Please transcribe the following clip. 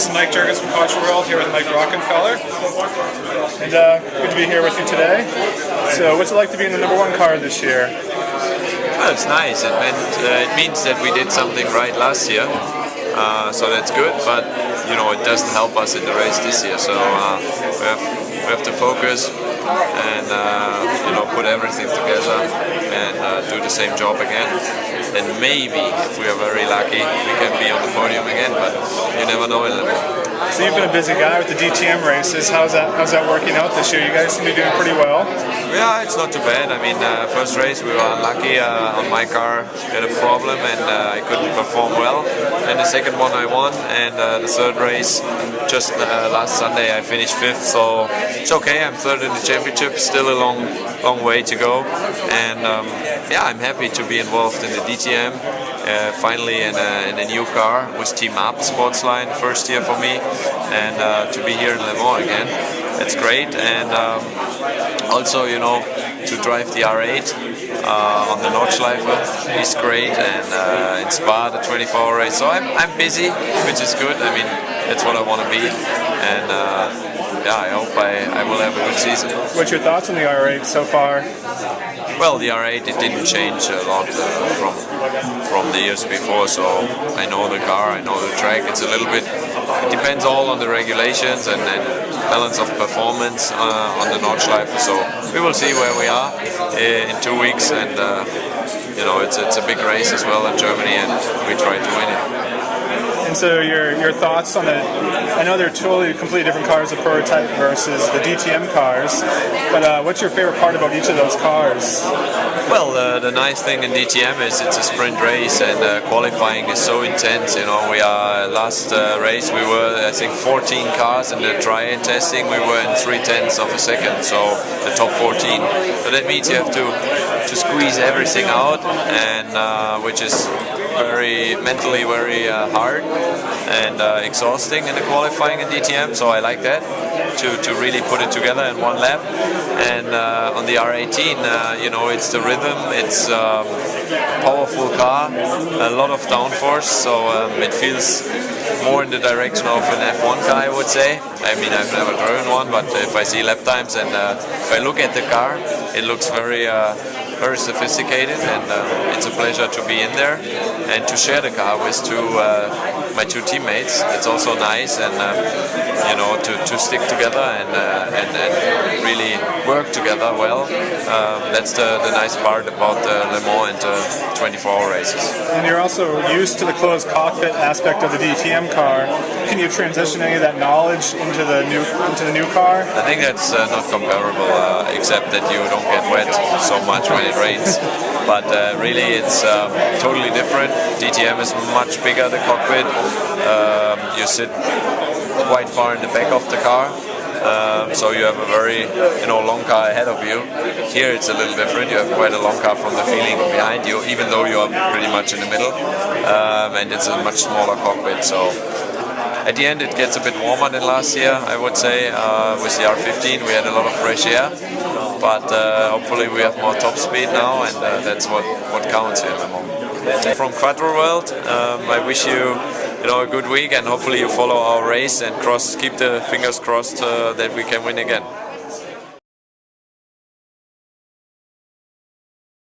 This is Mike Jurgens from QuattroWorld here with Mike Rockenfeller. And good to be here with you today. So what's it like to be in the #1 car this year? Well, it's nice. It means that we did something right last year. So that's good, but you know, it doesn't help us in the race this year. So we have to focus and you know, put everything together and do the same job again. And maybe, if we are very lucky, we can be on the podium again. But you never know in Le Mans. So you've been a busy guy with the DTM races. How's that working out this year? You guys seem to be doing pretty well. Yeah, it's not too bad. I mean, first race we were unlucky on my car, had a problem and I couldn't perform well. And the second one I won, and the third race, just last Sunday I finished 5th, so it's okay. I'm 3rd in the championship, still a long way to go. And yeah, I'm happy to be involved in the DTM. Finally in a new car with Team Up Sportsline, first year for me, and to be here in Le Mans again, it's great. And also, you know, to drive the R8 on the Nordschleife is great, and in Spa the 24-hour race. So I'm busy, which is good. I mean, that's what I want to be, and yeah, I hope I will have a good season. What's your thoughts on the R8 so far? Well, the R8, it didn't change a lot from the years before, so I know the car, I know the track. It's a little bit, it depends all on the regulations and balance of performance on the Nordschleife. So we will see where we are in 2 weeks, and you know, it's a big race as well in Germany, and we try to win it. And so your thoughts on I know they're completely different cars, the prototype versus the DTM cars, but what's your favorite part about each of those cars? Well, the nice thing in DTM is it's a sprint race, and qualifying is so intense. You know, we are last race we were, I think, 14 cars in the dry testing. We were in 0.3 of a second, so the top 14. So that means you have to squeeze everything out, and which is mentally very hard and exhausting in the qualifying in DTM. So I like that, to really put it together in one lap. And on the R18, you know, it's the rhythm, it's a powerful car, a lot of downforce, so it feels more in the direction of an F1 car, I would say. I mean, I've never driven one, but if I see lap times and if I look at the car, it looks very sophisticated, and it's a pleasure to be in there and to share the car with my two teammates. It's also nice, and you know, to stick together and really work together well. That's the nice part about Le Mans and 24-hour races. And you're also used to the closed cockpit aspect of the DTM car. Can you transition any of that knowledge into the new car? I think that's not comparable, except that you don't get wet so much when it rains. But really, it's totally different. DTM is much bigger, the cockpit. You sit quite far in the back of the car. So you have a very, you know, long car ahead of you. Here it's a little different. You have quite a long car from the feeling behind you, even though you are pretty much in the middle. And it's a much smaller cockpit. So at the end it gets a bit warmer than last year, I would say. With the R15 we had a lot of fresh air, but hopefully we have more top speed now, and that's what counts here at the moment. From QuattroWorld, I wish you a good week, and hopefully you follow our race and keep the fingers crossed that we can win again.